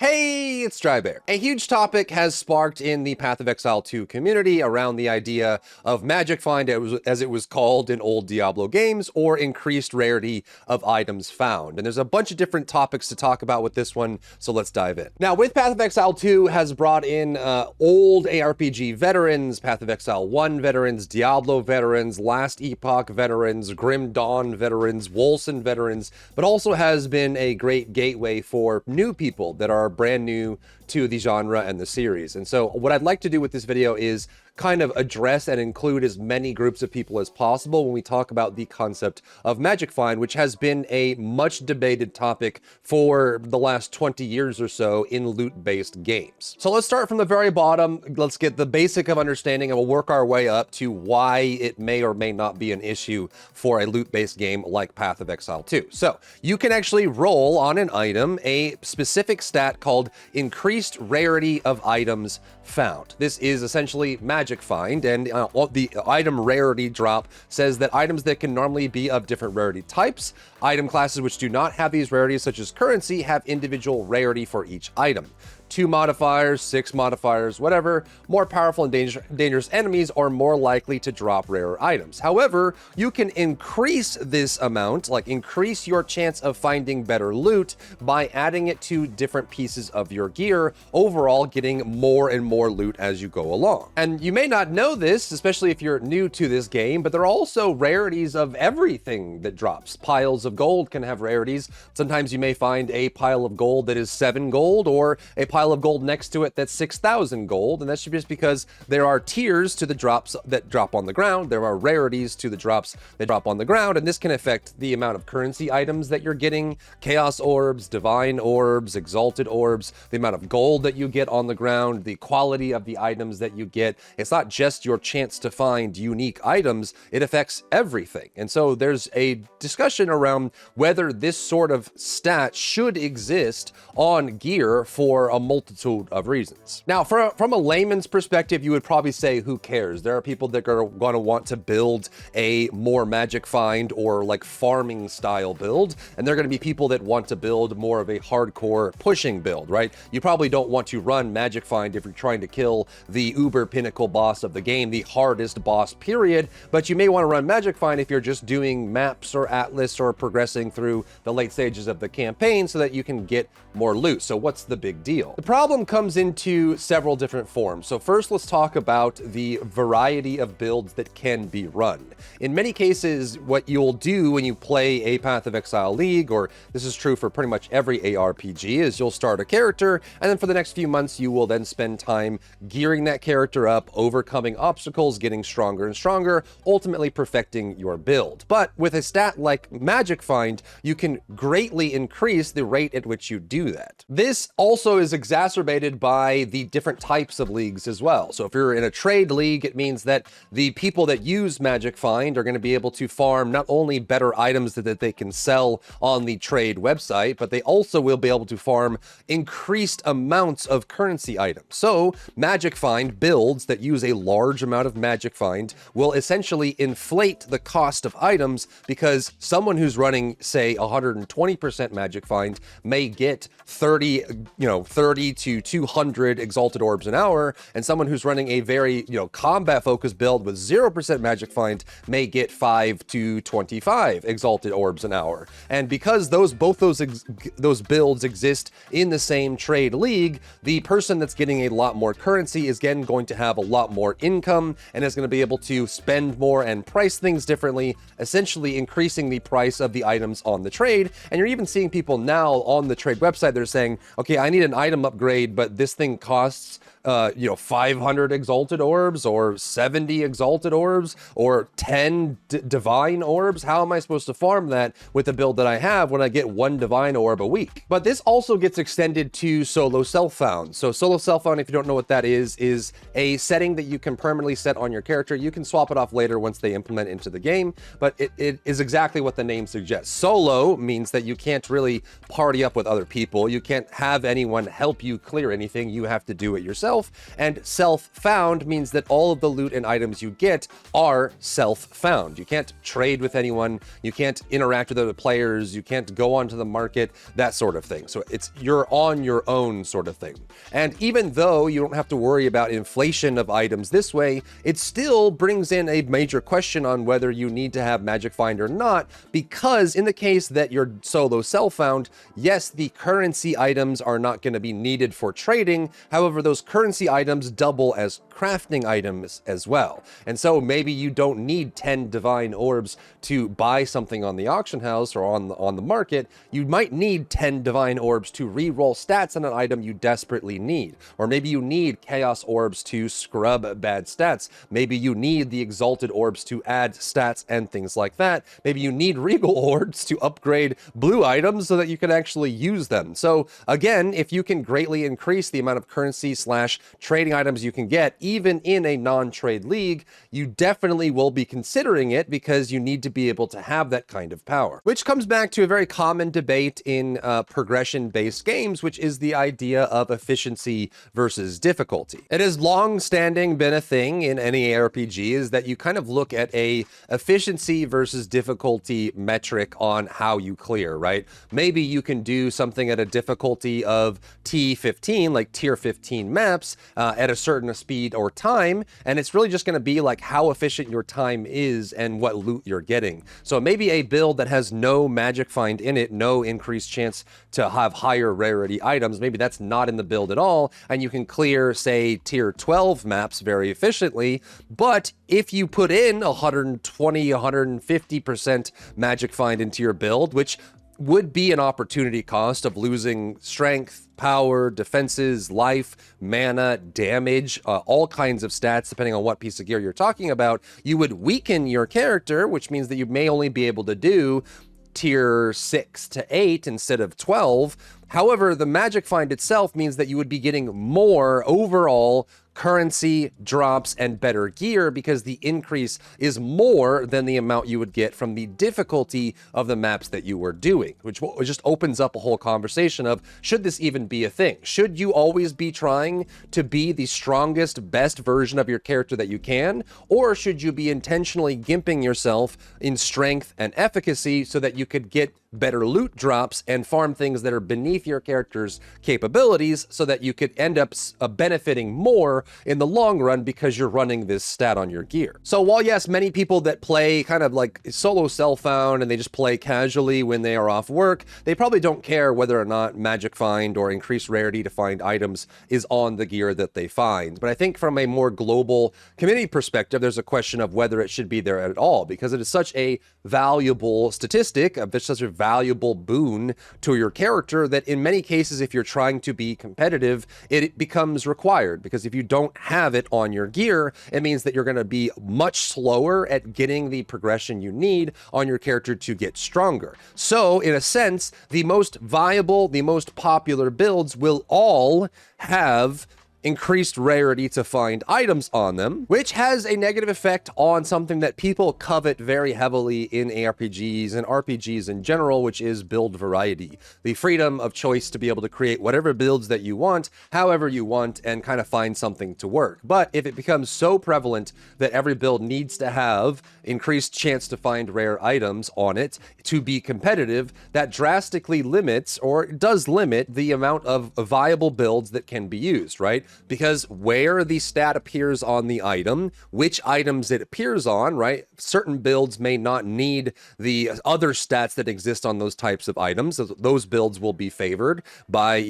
Hey, it's Drybear. A huge topic has sparked in the Path of Exile 2 community around the idea of magic find, as it was called in old Diablo games, or increased rarity of items found. And there's a bunch of different topics to talk about with this one, so let's dive in. Now, with Path of Exile 2 has brought in old ARPG veterans, Path of Exile 1 veterans, Diablo veterans, Last Epoch veterans, Grim Dawn veterans, Wolcen veterans, but also has been a great gateway for new people that are brand new to the genre and the series. And so what I'd like to do with this video is kind of address and include as many groups of people as possible when we talk about the concept of magic find, which has been a much debated topic for the last 20 years or so in loot-based games. So let's start from the very bottom. Let's get the basic of understanding and we'll work our way up to why it may or may not be an issue for a loot-based game like Path of Exile 2. So you can actually roll on an item a specific stat called increased rarity of items found. This is essentially magic find, and the item rarity drop says that items that can normally be of different rarity types, item classes which do not have these rarities such as currency, have individual rarity for each item. 2 modifiers, 6 modifiers, whatever, more powerful and dangerous enemies are more likely to drop rarer items. However, you can increase this amount, like increase your chance of finding better loot by adding it to different pieces of your gear, overall getting more and more loot as you go along. And you may not know this, especially if you're new to this game, but there are also rarities of everything that drops. Piles of gold can have rarities. Sometimes you may find a pile of gold that is 7 gold, or a pile of gold next to it that's 6,000 gold, and that's just because there are tiers to the drops that drop on the ground. There are rarities to the drops that drop on the ground, and this can affect the amount of currency items that you're getting, chaos orbs, divine orbs, exalted orbs, the amount of gold that you get on the ground, the quality of the items that you get. It's not just your chance to find unique items, it affects everything. And so there's a discussion around whether this sort of stat should exist on gear for a multitude of reasons. Now, from a layman's perspective, you would probably say, who cares? There are people that are going to want to build a more magic find or like farming style build, and there are going to be people that want to build more of a hardcore pushing build, right? You probably don't want to run magic find if you're trying to kill the uber pinnacle boss of the game, the hardest boss period, but you may want to run magic find if you're just doing maps or atlas or progressing through the late stages of the campaign so that you can get more loot. So what's the big deal? The problem comes into several different forms. So first, let's talk about the variety of builds that can be run. In many cases, what you'll do when you play a Path of Exile League, or this is true for pretty much every ARPG, is you'll start a character, and then for the next few months, you will then spend time gearing that character up, overcoming obstacles, getting stronger and stronger, ultimately perfecting your build. But with a stat like Magic Find, you can greatly increase the rate at which you do that. This also is exacerbated by the different types of leagues as well. So if you're in a trade league, it means that the people that use Magic Find are going to be able to farm not only better items that they can sell on the trade website, but they also will be able to farm increased amounts of currency items. So Magic Find builds that use a large amount of Magic Find will essentially inflate the cost of items, because someone who's running, say, 120% Magic Find may get 30 to 200 exalted orbs an hour, and someone who's running a very, combat focused build with 0% magic find may get 5 to 25 exalted orbs an hour. And because both those builds exist in the same trade league, the person that's getting a lot more currency is again going to have a lot more income and is going to be able to spend more and price things differently, essentially increasing the price of the items on the trade. And you're even seeing people now on the trade website, they're saying, okay, I need an item upgrade, but this thing costs 500 exalted orbs or 70 exalted orbs or 10 divine orbs. How am I supposed to farm that with the build that I have when I get 1 divine orb a week? But this also gets extended to solo self-found. So solo self-found, if you don't know what that is a setting setting that you can permanently set on your character. You can swap it off later once they implement it into the game, but it is exactly what the name suggests. Solo means that you can't really party up with other people. You can't have anyone help you clear anything. You have to do it yourself. And self-found means that all of the loot and items you get are self-found. You can't trade with anyone. You can't interact with other players. You can't go onto the market, that sort of thing. So you're on your own sort of thing. And even though you don't have to worry about inflation of items this way, it still brings in a major question on whether you need to have Magic Find or not, because in the case that you're solo self-found, yes, the currency items are not going to be needed for trading. However, those currency items double as crafting items as well. And so maybe you don't need 10 divine orbs to buy something on the auction house or on the market. You might need 10 divine orbs to re-roll stats on an item you desperately need. Or maybe you need chaos orbs to scrub bad stats. Maybe you need the exalted orbs to add stats and things like that. Maybe you need regal orbs to upgrade blue items so that you can actually use them. So again, if you can greatly increase the amount of currency / trading items you can get, even in a non-trade league, you definitely will be considering it because you need to be able to have that kind of power. Which comes back to a very common debate in progression-based games, which is the idea of efficiency versus difficulty. It has long-standing been a thing in any ARPG is that you kind of look at a efficiency versus difficulty metric on how you clear, right? Maybe you can do something at a difficulty of T15, like tier 15 maps, at a certain speed or time, and it's really just going to be like how efficient your time is and what loot you're getting. So maybe a build that has no magic find in it, no increased chance to have higher rarity items, maybe that's not in the build at all, and you can clear, say, tier 12 maps very efficiently. But if you put in 120, 150% magic find into your build, which would be an opportunity cost of losing strength, power, defenses, life, mana, damage, all kinds of stats, depending on what piece of gear you're talking about, you would weaken your character, which means that you may only be able to do tier 6 to 8 instead of 12. However, the magic find itself means that you would be getting more overall currency, drops, and better gear because the increase is more than the amount you would get from the difficulty of the maps that you were doing, which just opens up a whole conversation of, should this even be a thing? Should you always be trying to be the strongest, best version of your character that you can? Or should you be intentionally gimping yourself in strength and efficacy so that you could get better loot drops and farm things that are beneath your character's capabilities so that you could end up benefiting more in the long run because you're running this stat on your gear? So while yes, many people that play kind of like solo self-found and they just play casually when they are off work, they probably don't care whether or not magic find or increased rarity to find items is on the gear that they find. But I think from a more global community perspective, there's a question of whether it should be there at all, because it is such a valuable statistic, such a valuable boon to your character that in many cases, if you're trying to be competitive, it becomes required, because if you don't have it on your gear, it means that you're going to be much slower at getting the progression you need on your character to get stronger. So in a sense, the most viable, the most popular builds will all have increased rarity to find items on them, which has a negative effect on something that people covet very heavily in ARPGs and RPGs in general, which is build variety. The freedom of choice to be able to create whatever builds that you want, however you want, and kind of find something to work. But if it becomes so prevalent that every build needs to have increased chance to find rare items on it to be competitive, that drastically limits, or does limit, the amount of viable builds that can be used, right? Because where the stat appears on the item, which items it appears on, right? Certain builds may not need the other stats that exist on those types of items. Those builds will be favored by,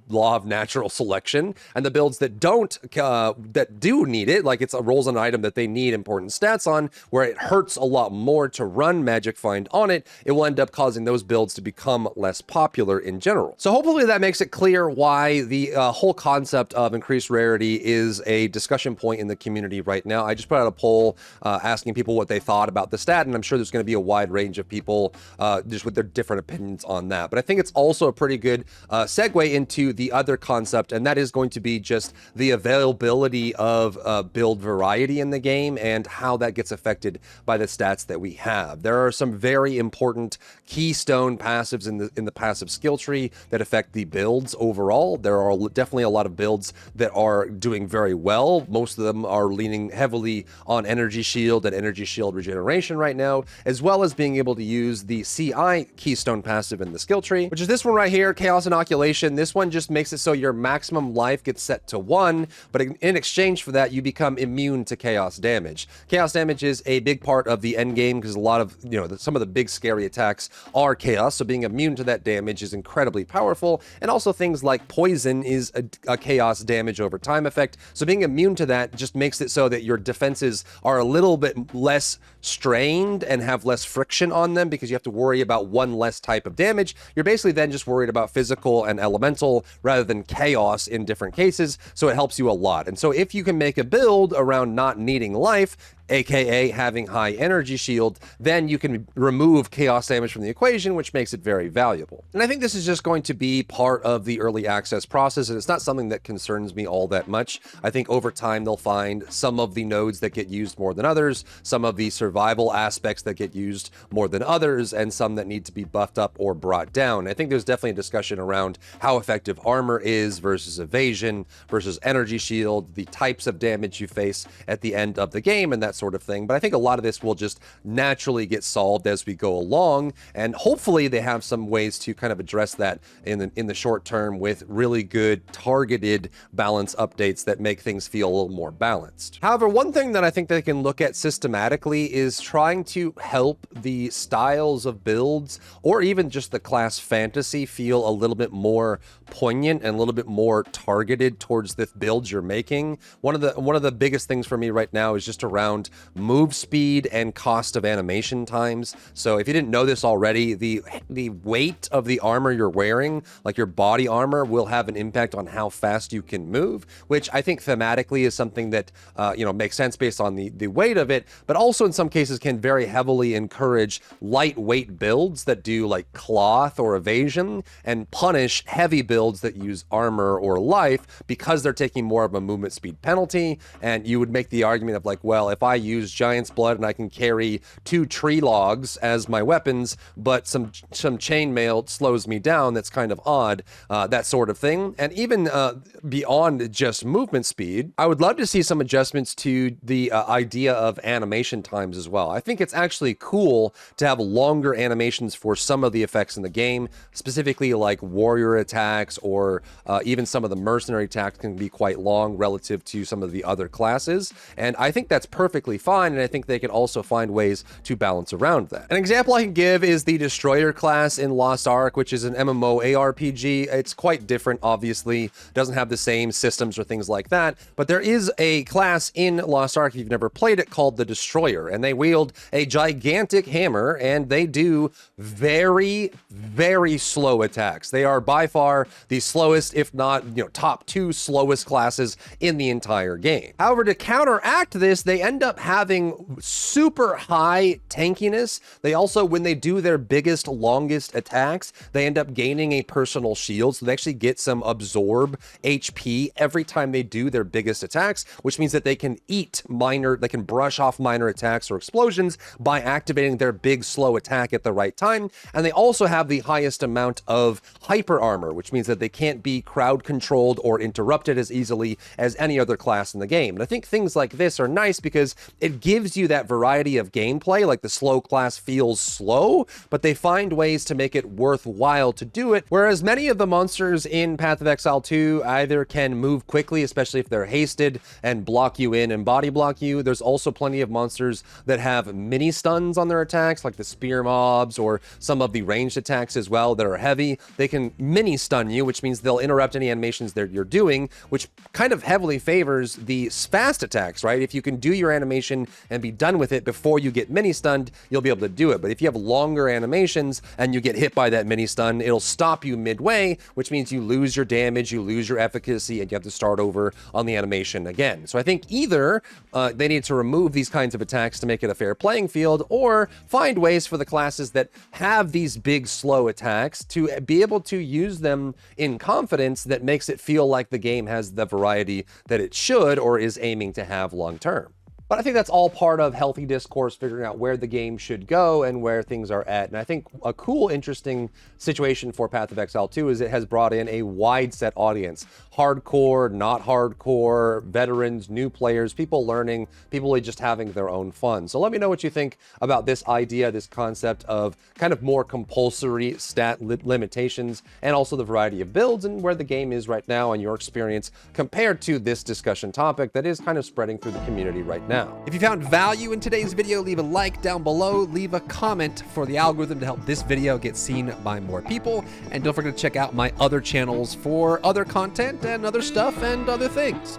law of natural selection. And the builds that don't, that do need it, like it's rolls an item that they need important stats on, where it hurts a lot more to run Magic Find on it, it will end up causing those builds to become less popular in general. So hopefully that makes it clear why the whole concept of increased rarity is a discussion point in the community right now. I just put out a poll asking people what they thought about the stat, and I'm sure there's going to be a wide range of people just with their different opinions on that. But I think it's also a pretty good segue into the other concept, and that is going to be just the availability of build variety in the game and how that gets affected by the stats that we have. There are some very important keystone passives in the passive skill tree that affect the builds overall. There are definitely a lot of builds that are doing very well. Most of them are leaning heavily on energy shield and energy shield regeneration right now, as well as being able to use the CI keystone passive in the skill tree, which is this one right here, Chaos Inoculation. This one just makes it so your maximum life gets set to 1, but in exchange for that, you become immune to chaos damage. Chaos damage is a big part of the end game because a lot of, some of the big scary attacks are chaos, so being immune to that damage is incredibly powerful. And also things like poison is a chaos damage over time effect, so being immune to that just makes it so that your defenses are a little bit less strained and have less friction on them because you have to worry about one less type of damage. You're basically then just worried about physical and elemental rather than chaos in different cases, so it helps you a lot. And so if you can make a build around not needing life, aka having high energy shield, then you can remove chaos damage from the equation, which makes it very valuable. And I think this is just going to be part of the early access process, and it's not something that concerns me all that much. I think over time they'll find some of the nodes that get used more than others, some of the survival aspects that get used more than others, and some that need to be buffed up or brought down. I think there's definitely a discussion around how effective armor is versus evasion versus energy shield, the types of damage you face at the end of the game, and that sort of thing. But I think a lot of this will just naturally get solved as we go along, and hopefully they have some ways to kind of address that in the short term with really good targeted balance updates that make things feel a little more balanced. However, one thing that I think they can look at systematically is trying to help the styles of builds or even just the class fantasy feel a little bit more poignant and a little bit more targeted towards the builds you're making. One of the biggest things for me right now is just around move speed and cost of animation times. So if you didn't know this already, the weight of the armor you're wearing, like your body armor, will have an impact on how fast you can move, which I think thematically is something that makes sense based on the weight of it, but also in some cases can very heavily encourage lightweight builds that do like cloth or evasion and punish heavy builds that use armor or life because they're taking more of a movement speed penalty. And you would make the argument of like, well, if I use Giant's Blood and I can carry 2 tree logs as my weapons, but some chainmail slows me down, that's kind of odd, that sort of thing. And even beyond just movement speed, I would love to see some adjustments to the idea of animation times as well. I think it's actually cool to have longer animations for some of the effects in the game, specifically like warrior attacks or even some of the mercenary attacks can be quite long relative to some of the other classes. And I think that's perfectly fine, and I think they can also find ways to balance around that. An example I can give is the Destroyer class in Lost Ark, which is an MMO ARPG. It's quite different, obviously. Doesn't have the same systems or things like that, but there is a class in Lost Ark, if you've never played it, called the Destroyer, and they wield a gigantic hammer, and they do very, very slow attacks. They are by far the slowest, if not, top 2 slowest classes in the entire game. However, to counteract this, they end up having super high tankiness. They also, when they do their biggest, longest attacks, they end up gaining a personal shield, so they actually get some absorb HP every time they do their biggest attacks, which means that they can they can brush off minor attacks or explosions by activating their big slow attack at the right time. And they also have the highest amount of hyper armor, which means that they can't be crowd controlled or interrupted as easily as any other class in the game. And I think things like this are nice because it gives you that variety of gameplay. Like the slow class feels slow, but they find ways to make it worthwhile to do it. Whereas many of the monsters in Path of Exile 2 either can move quickly, especially if they're hasted, and block you in and body block you. There's also plenty of monsters that have mini stuns on their attacks, like the spear mobs or some of the ranged attacks as well that are heavy. They can mini stun you, which means they'll interrupt any animations that you're doing, which kind of heavily favors the fast attacks, right? If you can do your animation animation and be done with it before you get mini stunned, you'll be able to do it. But if you have longer animations and you get hit by that mini stun, it'll stop you midway, which means you lose your damage, you lose your efficacy, and you have to start over on the animation again. So I think either they need to remove these kinds of attacks to make it a fair playing field, or find ways for the classes that have these big slow attacks to be able to use them in confidence that makes it feel like the game has the variety that it should or is aiming to have long term. But I think that's all part of healthy discourse, figuring out where the game should go and where things are at. And I think a cool, interesting situation for Path of Exile 2 is it has brought in a wide set audience. Hardcore, not hardcore, veterans, new players, people learning, people just having their own fun. So let me know what you think about this idea, this concept of kind of more compulsory stat limitations, and also the variety of builds and where the game is right now and your experience compared to this discussion topic that is kind of spreading through the community right now. If you found value in today's video, leave a like down below, leave a comment for the algorithm to help this video get seen by more people, and don't forget to check out my other channels for other content and other stuff and other things.